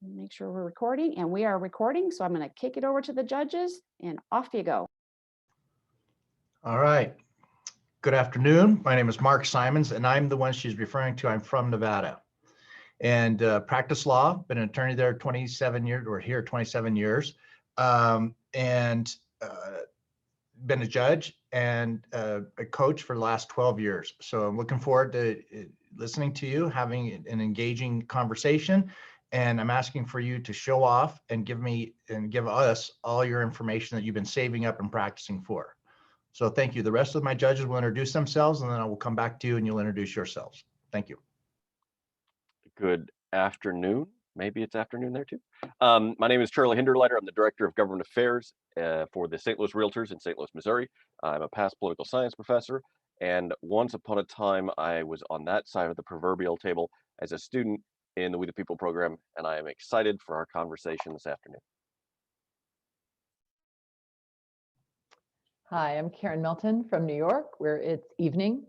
Make sure we're recording, and we are recording. So I'm going to kick it over to the judges and off you go. All right. Good afternoon. My name is Mark Simons, and I'm the one she's referring to. I'm from Nevada and practice law, been an attorney there 27 years, or here 27 years, and been a judge and a coach for the last 12 years. So I'm looking forward to listening to you, having an engaging conversation. And I'm asking for you to show off and give us all your information that you've been saving up and practicing for. So thank you. The rest of my judges will introduce themselves, and then I will come back to you and you'll introduce yourselves. Thank you. Good afternoon. Maybe it's afternoon there too. My name is Charlie Hinderlighter. I'm the Director of Government Affairs for the St. Louis Realtors in St. Louis, Missouri. I'm a past political science professor, and once upon a time I was on that side of the proverbial table as a student in the We the People program, and I am excited for our conversation this afternoon. Hi, I'm Karen Melton from New York, where it's evening,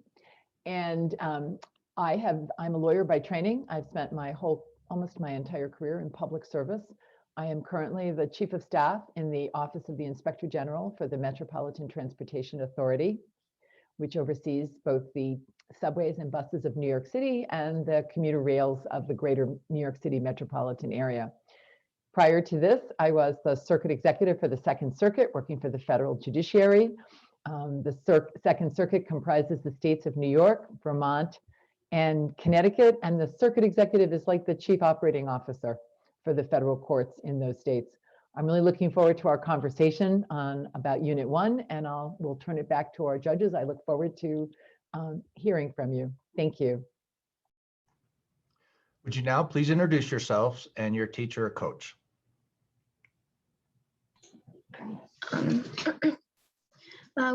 and I'm a lawyer by training. I've spent almost my entire career in public service. I am currently the Chief of Staff in the Office of the Inspector General for the Metropolitan Transportation Authority, which oversees both the subways and buses of New York City and the commuter rails of the greater New York City metropolitan area. Prior to this, I was the circuit executive for the Second Circuit, working for the federal judiciary. The Second Circuit comprises the states of New York, Vermont, and Connecticut, and the circuit executive is like the chief operating officer for the federal courts in those states. I'm really looking forward to our conversation about Unit 1, and we'll turn it back to our judges. I look forward to hearing from you. Thank you. Would you now please introduce yourselves and your teacher or coach?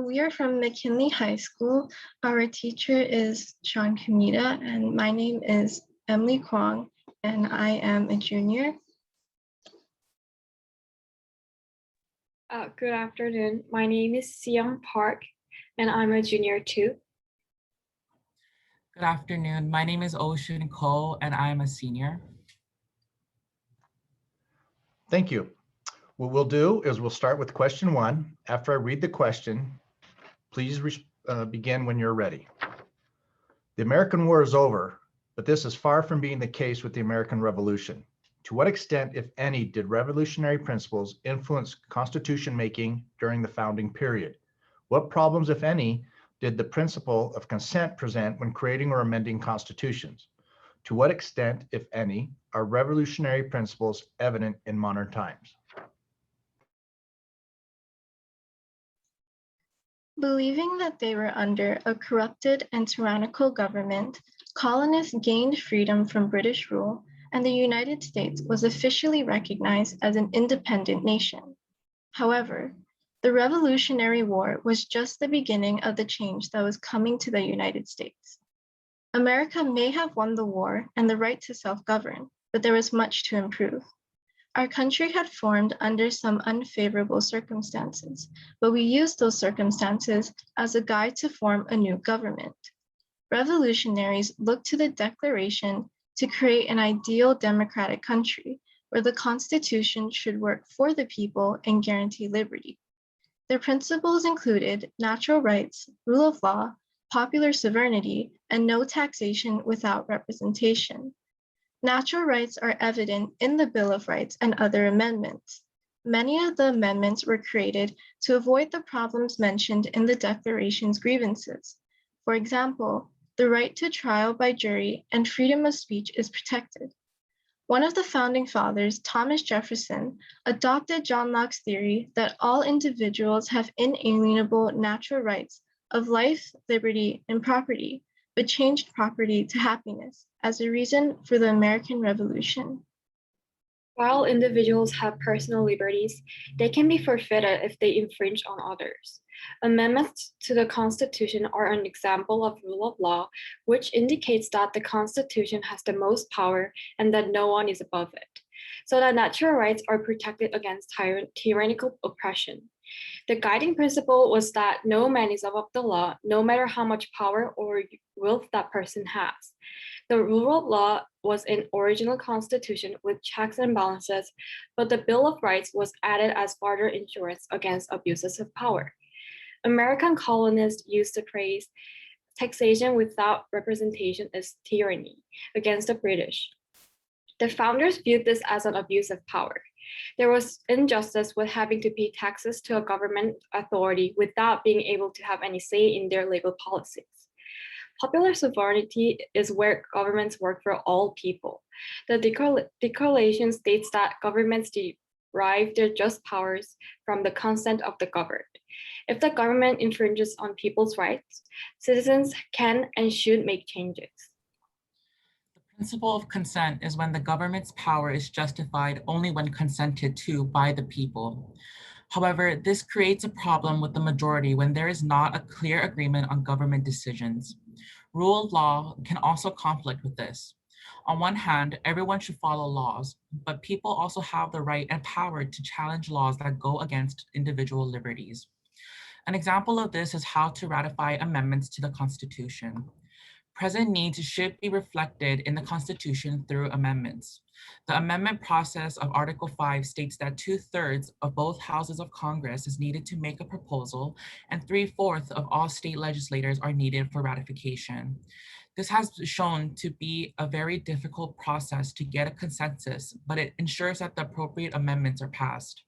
We are from McKinley High School. Our teacher is Sean Kamita, and my name is Emily Kwong, and I am a junior. Good afternoon. My name is Seong Park, and I'm a junior too. Good afternoon. My name is Ocean Cole, and I'm a senior. Thank you. What we'll do is we'll start with question 1. After I read the question, please begin when you're ready. The American War is over, but this is far from being the case with the American Revolution. To what extent, if any, did revolutionary principles influence constitution making during the founding period? What problems, if any, did the principle of consent present when creating or amending constitutions? To what extent, if any, are revolutionary principles evident in modern times? Believing that they were under a corrupted and tyrannical government, colonists gained freedom from British rule, and the United States was officially recognized as an independent nation. However, the Revolutionary War was just the beginning of the change that was coming to the United States. America may have won the war and the right to self-govern, but there was much to improve. Our country had formed under some unfavorable circumstances, but we used those circumstances as a guide to form a new government. Revolutionaries looked to the Declaration to create an ideal democratic country where the Constitution should work for the people and guarantee liberty. Their principles included natural rights, rule of law, popular sovereignty, and no taxation without representation. Natural rights are evident in the Bill of Rights and other amendments. Many of the amendments were created to avoid the problems mentioned in the Declaration's grievances. For example, the right to trial by jury and freedom of speech is protected. One of the founding fathers, Thomas Jefferson, adopted John Locke's theory that all individuals have inalienable natural rights of life, liberty, and property, but changed property to happiness as a reason for the American Revolution. While individuals have personal liberties, they can be forfeited if they infringe on others. Amendments to the Constitution are an example of rule of law, which indicates that the Constitution has the most power and that no one is above it, so that natural rights are protected against tyrannical oppression. The guiding principle was that no man is above the law, no matter how much power or wealth that person has. The rule of law was in original constitution with checks and balances, but the Bill of Rights was added as further insurance against abuses of power. American colonists used the phrase taxation without representation is tyranny against the British. The founders viewed this as an abuse of power. There was injustice with having to pay taxes to a government authority without being able to have any say in their legal policies. Popular sovereignty is where governments work for all people. The Declaration states that governments derive their just powers from the consent of the governed. If the government infringes on people's rights, citizens can and should make changes. The principle of consent is when the government's power is justified only when consented to by the people. However, this creates a problem with the majority when there is not a clear agreement on government decisions. Rule of law can also conflict with this. On one hand, everyone should follow laws, but people also have the right and power to challenge laws that go against individual liberties. An example of this is how to ratify amendments to the Constitution. Present needs should be reflected in the Constitution through amendments. The amendment process of Article 5 states that 2/3 of both houses of Congress is needed to make a proposal, and 3/4 of all state legislators are needed for ratification. This has shown to be a very difficult process to get a consensus, but it ensures that the appropriate amendments are passed.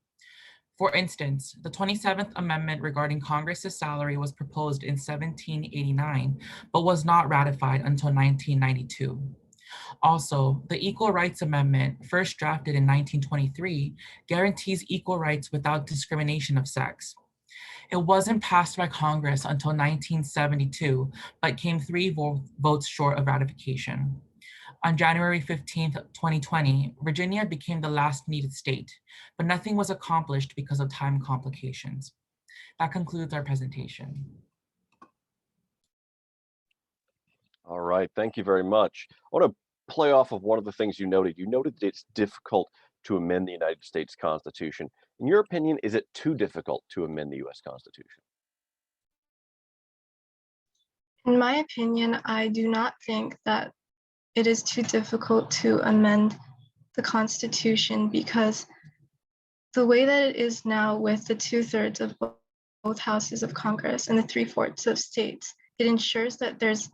For instance, the 27th Amendment regarding Congress's salary was proposed in 1789, but was not ratified until 1992. Also, the Equal Rights Amendment, first drafted in 1923, guarantees equal rights without discrimination of sex. It wasn't passed by Congress until 1972, but came 3 votes short of ratification. On January 15th, 2020, Virginia became the last needed state, but nothing was accomplished because of time complications. That concludes our presentation. All right, thank you very much. I want to play off of one of the things you noted. You noted that it's difficult to amend the United States Constitution. In your opinion, is it too difficult to amend the US Constitution? In my opinion, I do not think that it is too difficult to amend the Constitution, because the way that it is now, with the 2/3 of both houses of Congress and the 3/4 of states, it ensures that there's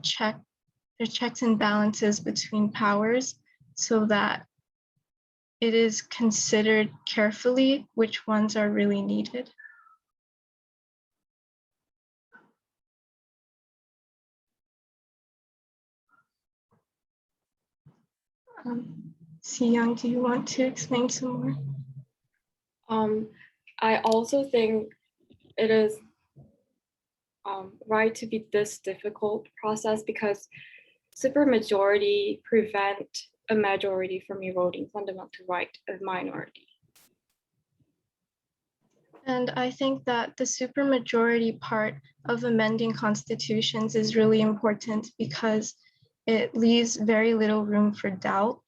checks and balances between powers, so that it is considered carefully which ones are really needed. Si-young, do you want to explain some more? I also think it is right to be this difficult process, because supermajority prevent a majority from eroding fundamental right of minority. And I think that the supermajority part of amending constitutions is really important, because it leaves very little room for doubt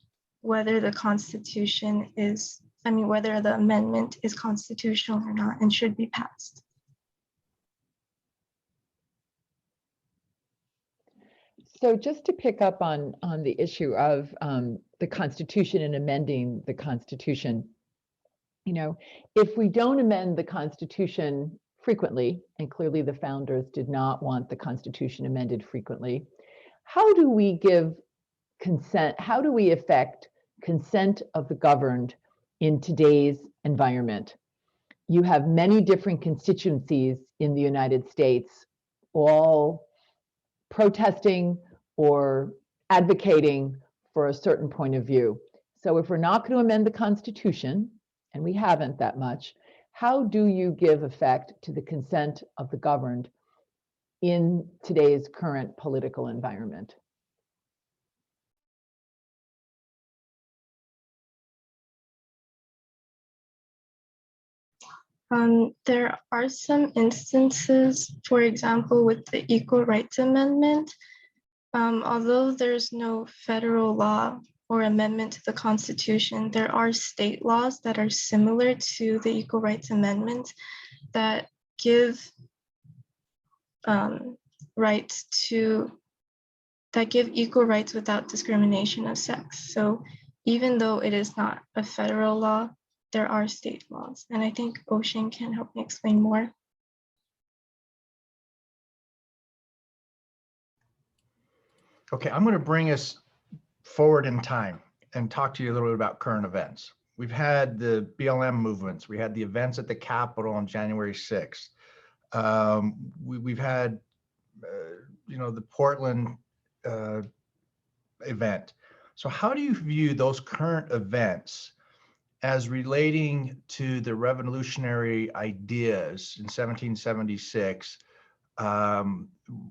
whether the Constitution is, whether the amendment is constitutional or not and should be passed. So just to pick up on the issue of the Constitution and amending the Constitution, if we don't amend the Constitution frequently, and clearly the founders did not want the Constitution amended frequently, how do we give consent? How do we affect consent of the governed in today's environment? You have many different constituencies in the United States, all protesting or advocating for a certain point of view. So if we're not going to amend the Constitution, and we haven't that much, how do you give effect to the consent of the governed in today's current political environment? There are some instances, for example, with the Equal Rights Amendment, although there's no federal law or amendment to the Constitution, there are state laws that are similar to the Equal Rights Amendment that give rights to that give equal rights without discrimination of sex. So even though it is not a federal law, there are state laws. And I think Ocean can help me explain more. Okay, I'm going to bring us forward in time and talk to you a little bit about current events. We've had the BLM movements. We had the events at the Capitol on January 6th. We've had, the Portland event. So how do you view those current events as relating to the revolutionary ideas in 1776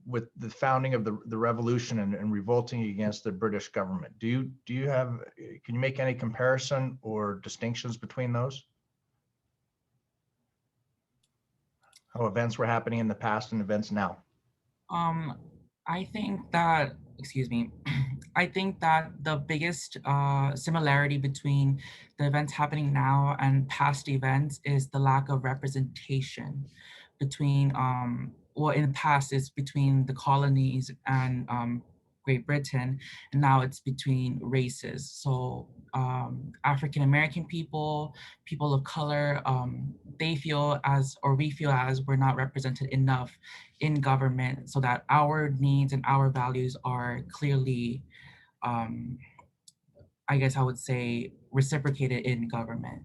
with the founding of the revolution and revolting against the British government? Can you make any comparison or distinctions between those? How events were happening in the past and events now? I think that, I think that the biggest similarity between the events happening now and past events is the lack of representation between, well, in the past it's between the colonies and Great Britain, and now it's between races. So African-American people, people of color, they feel as, or we feel as, we're not represented enough in government so that our needs and our values are clearly, I guess I would say, reciprocated in government.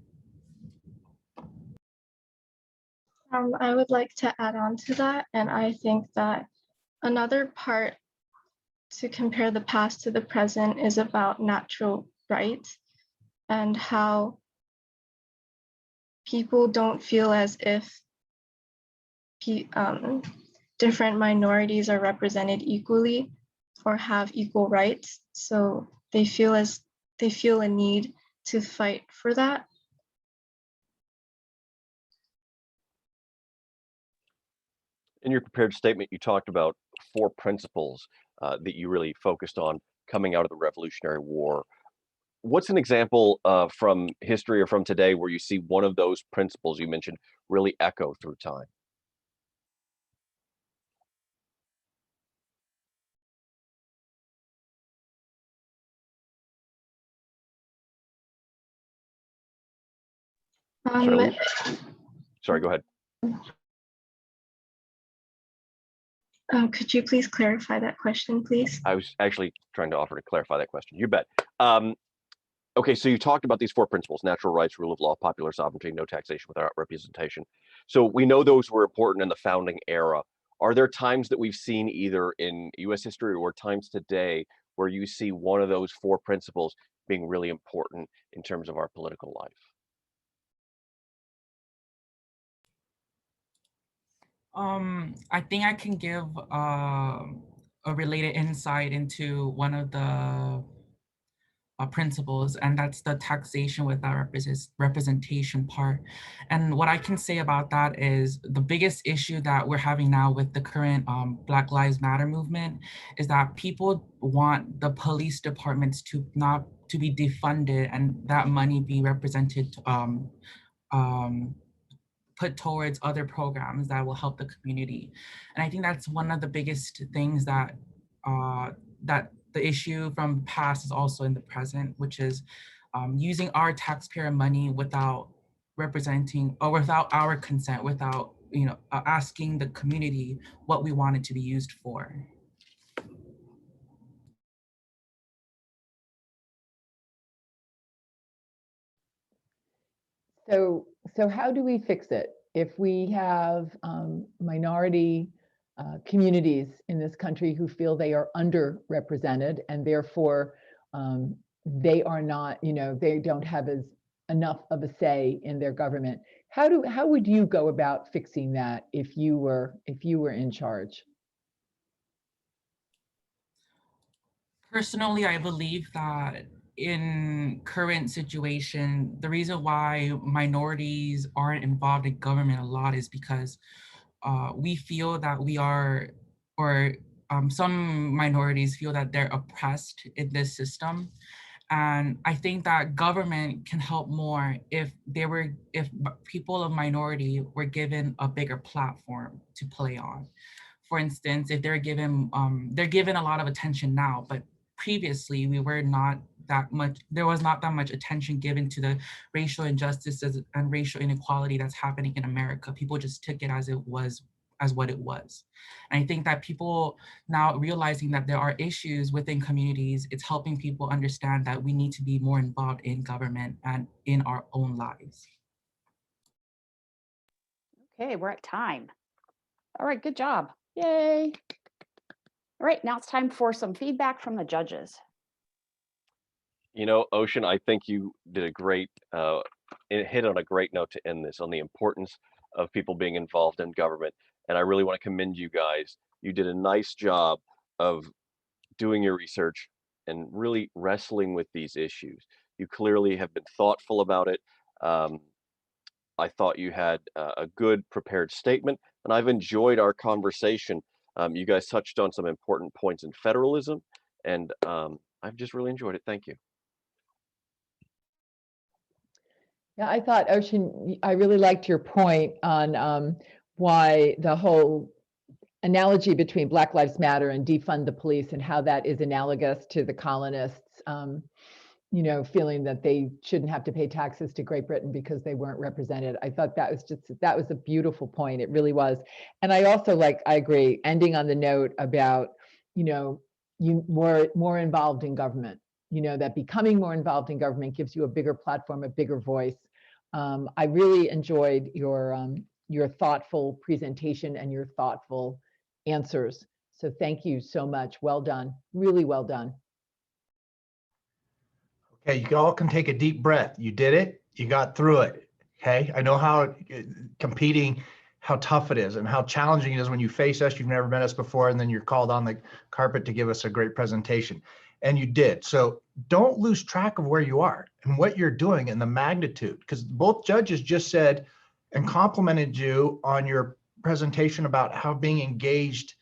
I would like to add on to that. And I think that another part to compare the past to the present is about natural rights and how people don't feel as if different minorities are represented equally or have equal rights. So they feel a need to fight for that. In your prepared statement, you talked about 4 principles that you really focused on coming out of the Revolutionary War. What's an example from history or from today where you see one of those principles you mentioned really echo through time? Sorry, go ahead. Could you please clarify that question, please? I was actually trying to offer to clarify that question. You bet. Okay, so you talked about these 4 principles: natural rights, rule of law, popular sovereignty, no taxation without representation. So we know those were important in the founding era. Are there times that we've seen either in US history or times today where you see one of those 4 principles being really important in terms of our political life? I think I can give a related insight into one of the principles, and that's the taxation without representation part. And what I can say about that is the biggest issue that we're having now with the current Black Lives Matter movement is that people want the police departments to not to be defunded and that money be represented put towards other programs that will help the community. And I think that's one of the biggest things that that the issue from the past is also in the present, which is using our taxpayer money without representing or without our consent, without asking the community what we want it to be used for. So how do we fix it? If we have minority communities in this country who feel they are underrepresented and therefore they are not, they don't have enough of a say in their government. How would you go about fixing that if you were in charge? Personally, I believe that in current situation, the reason why minorities aren't involved in government a lot is because we feel that we are, or some minorities feel that they're oppressed in this system. And I think that government can help more if people of minority were given a bigger platform to play on. for instance, if they're given a lot of attention now, but previously we were not that much, there was not that much attention given to the racial injustices and racial inequality that's happening in America. People just took it as what it was. And I think that people now realizing that there are issues within communities, it's helping people understand that we need to be more involved in government and in our own lives. Okay, we're at time. All right, good job. Yay. All right, now it's time for some feedback from the judges. You know, Ocean, I think you did a great, it hit on a great note to end this on the importance of people being involved in government. And I really want to commend you guys. You did a nice job of doing your research and really wrestling with these issues. You clearly have been thoughtful about it. I thought you had a good prepared statement, and I've enjoyed our conversation. You guys touched on some important points in federalism, and I've just really enjoyed it. Thank you. Yeah, I thought, Ocean, I really liked your point on why the whole analogy between Black Lives Matter and defund the police and how that is analogous to the colonists, feeling that they shouldn't have to pay taxes to Great Britain because they weren't represented. I thought that was a beautiful point. It really was. And I also I agree, ending on the note about, you more involved in government, that becoming more involved in government gives you a bigger platform, a bigger voice. I really enjoyed your thoughtful presentation and your thoughtful answers. So thank you so much. Well done. Really well done. Okay, you all can take a deep breath. You did it. You got through it. Okay, I know how competing, how tough it is and how challenging it is when you face us. You've never met us before, and then you're called on the carpet to give us a great presentation. And you did. So don't lose track of where you are and what you're doing and the magnitude, because both judges just said and complimented you on your presentation about how being engaged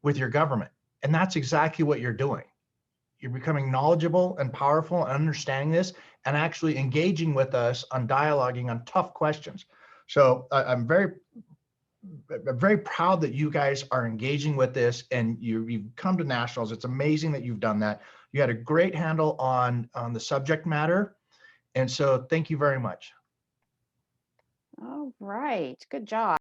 with your government. And that's exactly what you're doing. You're becoming knowledgeable and powerful and understanding this and actually engaging with us on dialoguing on tough questions. So I'm very proud that you guys are engaging with this and you've come to nationals. It's amazing that you've done that. You had a great handle on the subject matter. And so thank you very much. All right, good job.